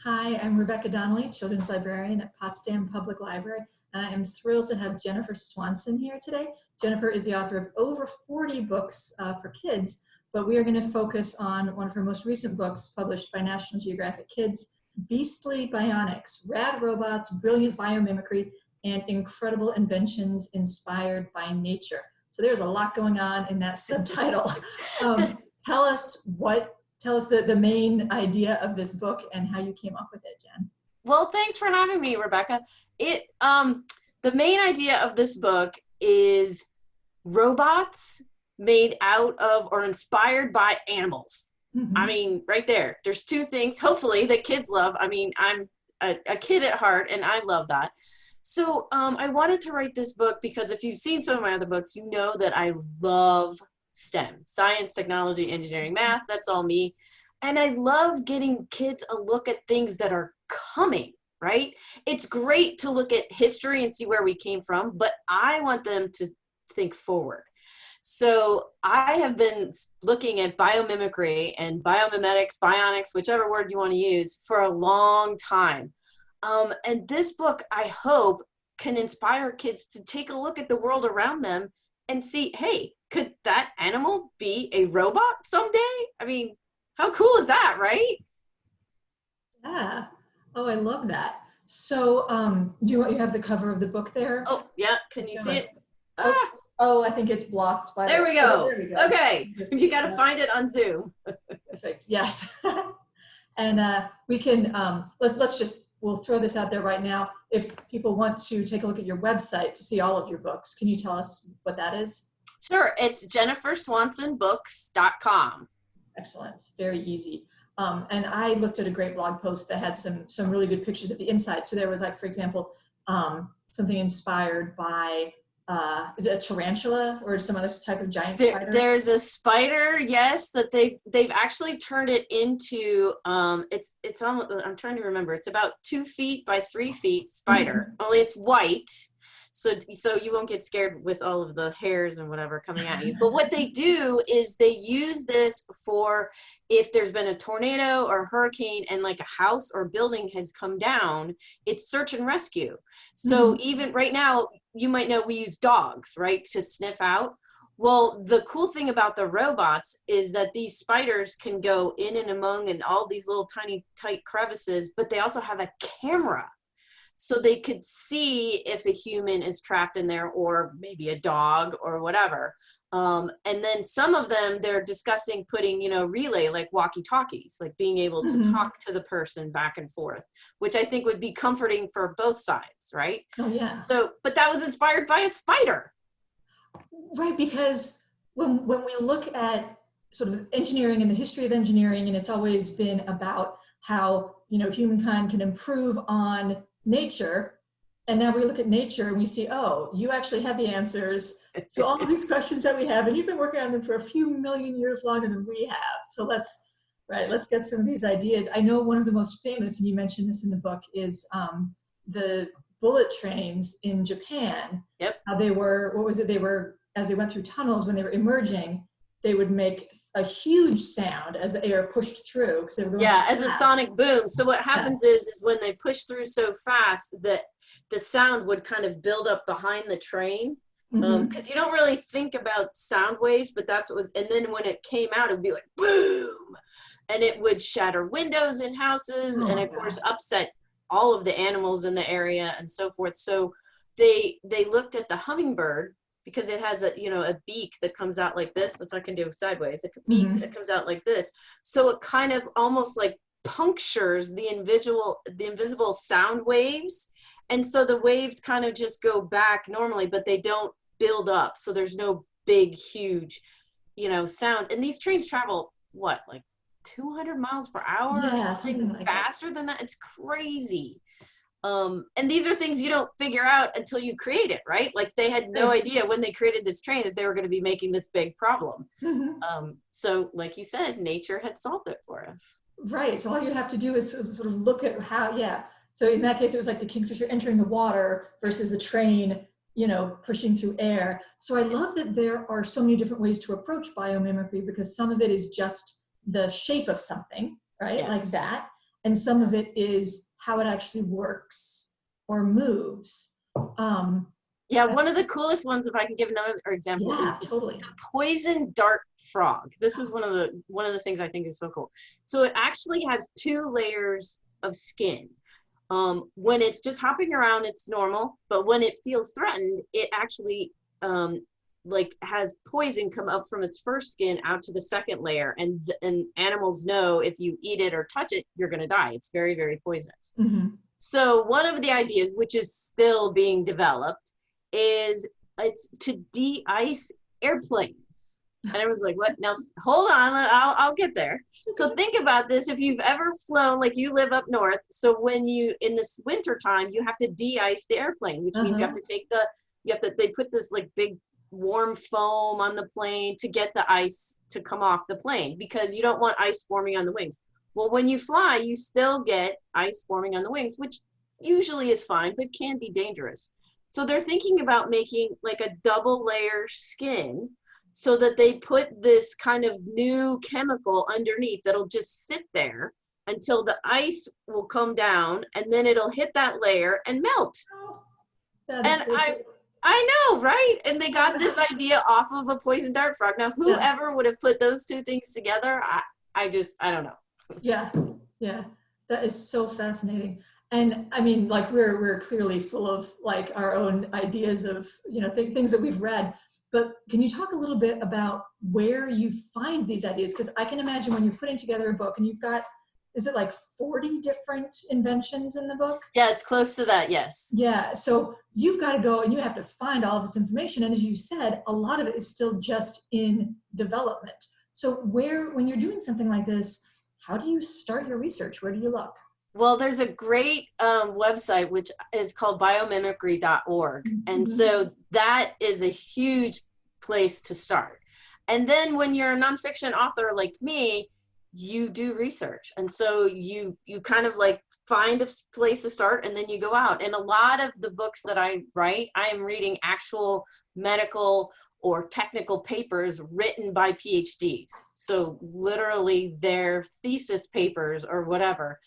Hi, I'm Rebecca Donnelly, Children's Librarian at Potsdam Public Library, and I am thrilled to have Jennifer Swanson here today. Jennifer is the author of over 40 books for kids, but we are going to focus on one of her most recent books published by National Geographic Kids, Beastly Bionics, Rad Robots, Brilliant Biomimicry, and Incredible Inventions Inspired by Nature. So there's a lot going on in that subtitle. Tell us the main idea of this book and how you came up with it, Jen. Well, thanks for having me, Rebecca. The main idea of this book is robots made out of or inspired by animals. Mm-hmm. I mean, right there, there's two things, hopefully, that kids love. I mean, I'm a kid at heart, and I love that. So I wanted to write this book because if you've seen some of my other books, you know that I love STEM, science, technology, engineering, math. That's all me. And I love getting kids a look at things that are coming, right? It's great to look at history and see where we came from, but I want them to think forward. So I have been looking at biomimicry and biomimetics, bionics, whichever word you want to use, for a long time. And this book, I hope, can inspire kids to take a look at the world around them and see, hey, could that animal be a robot someday? I mean, how cool is that, right? Yeah. Oh, I love that. So you have the cover of the book there? Oh, yeah. Can you see it? Oh, I think it's blocked by there we go. Oh, there we go. Okay. You got to find it on Zoom. Perfect. Yes. And we can, we'll throw this out there right now. If people want to take a look at your website to see all of your books, can you tell us what that is? Sure. It's jenniferswansonbooks.com. Excellent. Very easy. And I looked at a great blog post that had some really good pictures of the inside. So there was, like, for example, something inspired by, is it a tarantula or some other type of giant spider? There's a spider, yes, that they've actually turned it into, it's almost, I'm trying to remember, it's about 2 feet by 3 feet spider, only it's white. So you won't get scared with all of the hairs and whatever coming at you. But what they do is they use this for if there's been a tornado or a hurricane and like a house or building has come down, it's search and rescue. So even right now, you might know we use dogs, right, to sniff out. Well, the cool thing about the robots is that these spiders can go in and among and all these little tiny tight crevices, but they also have a camera. So they could see if a human is trapped in there or maybe a dog or whatever. And then some of them, they're discussing putting, relay, like walkie-talkies, like being able to talk to the person back and forth, which I think would be comforting for both sides, right? Oh, yeah. So, but that was inspired by a spider. Right, because when we look at sort of engineering and the history of engineering, and it's always been about how, humankind can improve on nature, and now we look at nature and we see, oh, you actually have the answers to all of these questions that we have, and you've been working on them for a few million years longer than we have. So let's get some of these ideas. I know one of the most famous, and you mentioned this in the book, is the bullet trains in Japan. Yep. They were, as they went through tunnels, when they were emerging, they would make a huge sound as the air pushed through, because they were going as a sonic boom. So what happens is when they push through so fast that the sound would kind of build up behind the train, because you don't really think about sound waves, but that's what was. And then when it came out, it would be like boom, and it would shatter windows in houses, and of course upset all of the animals in the area and so forth. So they looked at the hummingbird, because it has a beak that comes out like this. If I can do sideways, a beak that comes out like this. So it kind of almost like punctures the invisible sound waves. And so the waves kind of just go back normally, but they don't build up. So there's no big, huge, sound. And these trains travel, what, like 200 miles per hour or something like faster than that? It's crazy. And these are things you don't figure out until you create it, right? Like they had no idea when they created this train that they were going to be making this big problem. So like you said, nature had solved it for us. Right. So all you have to do is sort of look at how, So in that case, it was like the kingfisher entering the water versus the train, pushing through air. So I love that there are so many different ways to approach biomimicry, because some of it is just the shape of something, right? Like that. and some of it is how it actually works or moves. Yeah, one of the coolest ones, if I can give another example, is Yeah, totally. the poison dart frog. This is one of the things I think is so cool. So it actually has 2 layers of skin. When it's just hopping around, it's normal, but when it feels threatened, it actually like has poison come up from its first skin out to the second layer, and animals know if you eat it or touch it, you're going to die. It's very, very poisonous. Mm-hmm. So one of the ideas, which is still being developed, is it's to de-ice airplanes. And everyone's like, what? Now, hold on, I'll get there. So think about this. If you've ever flown, like you live up north, so when you, in this winter time, you have to de-ice the airplane, which means you have to take they put this like big warm foam on the plane to get the ice to come off the plane, because you don't want ice forming on the wings. Well, when you fly, you still get ice forming on the wings, which usually is fine, but can be dangerous. So they're thinking about making like a double layer skin, so that they put this kind of new chemical underneath that'll just sit there until the ice will come down, and then it'll hit that layer and melt. And I know, right? And they got this idea off of a poison dart frog. Now, whoever would have put those 2 things together, I don't know. Yeah, yeah, that is so fascinating. And I mean, like we're clearly full of like our own ideas of, you know, things that we've read. But can you talk a little bit about where you find these ideas? Because I can imagine when you're putting together a book and you've got, is it like 40 different inventions in the book? Yeah, it's close to that, yes. Yeah, so you've got to go and you have to find all of this information. And as you said, a lot of it is still just in development. So when you're doing something like this, how do you start your research? Where do you look? Well, there's a great website, which is called biomimicry.org. And so that is a huge place to start. And then when you're a nonfiction author like me, you do research. And so you kind of like find a place to start, and then you go out. And a lot of the books that I write, I am reading actual medical or technical papers written by PhDs. So literally their thesis papers or whatever,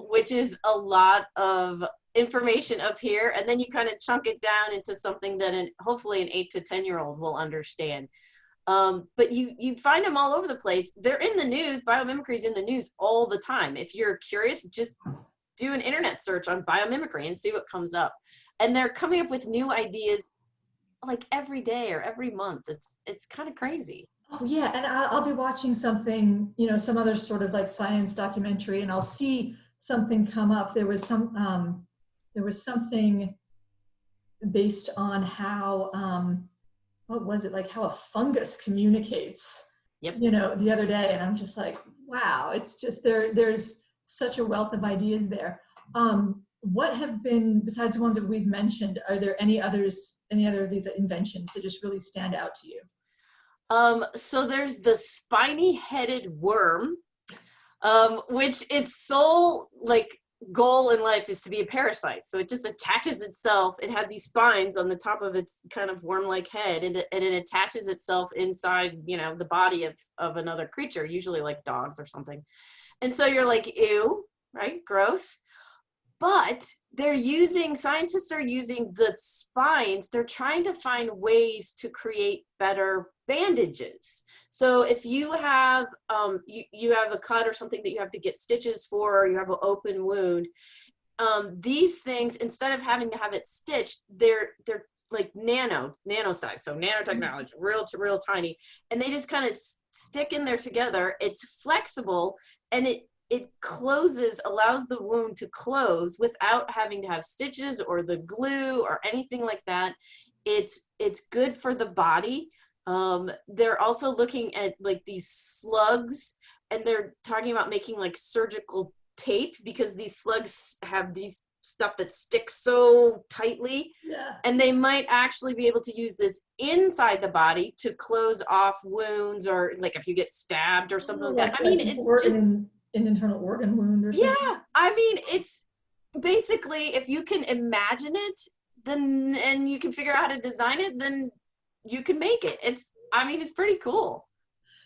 which is a lot of information up here. And then you kind of chunk it down into something that hopefully an 8 to 10-year-old will understand. But you find them all over the place. They're in the news. Biomimicry is in the news all the time. If you're curious, just do an internet search on biomimicry and see what comes up. And they're coming up with new ideas like every day or every month. It's kind of crazy. Oh yeah, and I'll be watching something, you know, some other sort of like science documentary, and I'll see something come up. There was something based on how what was it, like how a fungus communicates? Yep. You know, the other day, and I'm just like, wow, it's just there's such a wealth of ideas there. What have been, besides the ones that we've mentioned, are there any other of these inventions that just really stand out to you? So there's the spiny-headed worm, which its sole like goal in life is to be a parasite. So it just attaches itself. It has these spines on the top of its kind of worm-like head, and it attaches itself inside, you know, the body of another creature, usually like dogs or something. And so you're like, ew, right? Gross. But scientists are using the spines. They're trying to find ways to create better bandages. So if you have you have a cut or something that you have to get stitches for, or you have an open wound, these things, instead of having to have it stitched, they're like nano size, so nanotechnology, real tiny, and they just kind of stick in there together. It's flexible, and it closes, allows the wound to close without having to have stitches or the glue or anything like that. It's good for the body. They're also looking at like these slugs, and they're talking about making like surgical tape, because these slugs have these stuff that sticks so tightly. Yeah. And they might actually be able to use this inside the body to close off wounds, or like if you get stabbed or something like that. I mean, it's just an internal organ wound or something. Yeah, I mean, it's basically, if you can imagine it, then, and you can figure out how to design it, then you can make it. It's pretty cool.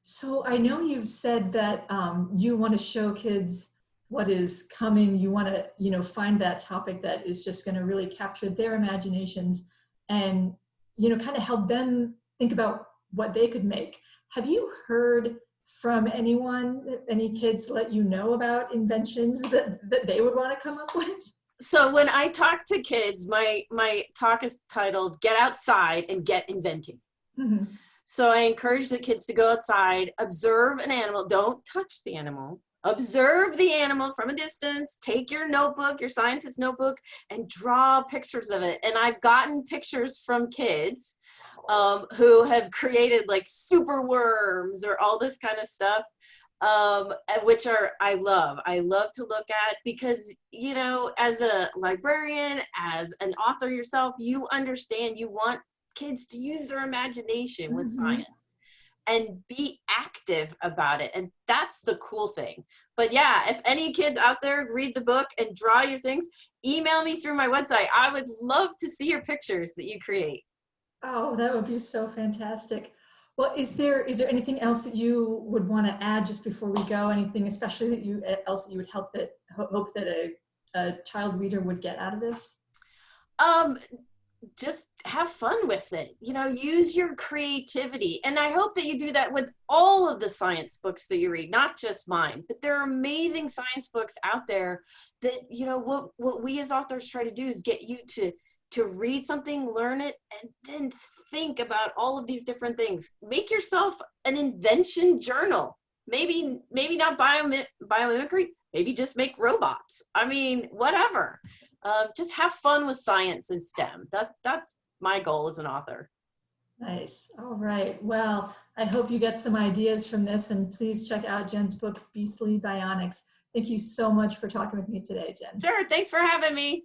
So I know you've said that you want to show kids what is coming. You want to, you know, find that topic that is just going to really capture their imaginations and, you know, kind of help them think about what they could make. Have you heard from anyone, any kids let you know about inventions that they would want to come up with? So when I talk to kids, my talk is titled "Get Outside and Get Inventing." Mm-hmm. So I encourage the kids to go outside, observe an animal, don't touch the animal, observe the animal from a distance, take your notebook, your scientist notebook, and draw pictures of it. And I've gotten pictures from kids who have created like super worms or all this kind of stuff, which I love to look at, because, you know, as a librarian, as an author yourself, you understand, you want kids to use their imagination with science and be active about it. And that's the cool thing. But yeah, if any kids out there read the book and draw your things, email me through my website. I would love to see your pictures that you create. Oh, that would be so fantastic. Well, is there anything else that you would want to add just before we go? Anything especially that you would hope that a child reader would get out of this? Just have fun with it, you know, use your creativity. And I hope that you do that with all of the science books that you read, not just mine, but there are amazing science books out there that, you know, what we as authors try to do is get you to read something, learn it, and then think about all of these different things. Make yourself an invention journal. Maybe not biomimicry, maybe just make robots. I mean, whatever. Just have fun with science and STEM. That's my goal as an author. Nice. All right. Well, I hope you get some ideas from this, and please check out Jen's book, Beastly Bionics. Thank you so much for talking with me today, Jen. Sure. Thanks for having me.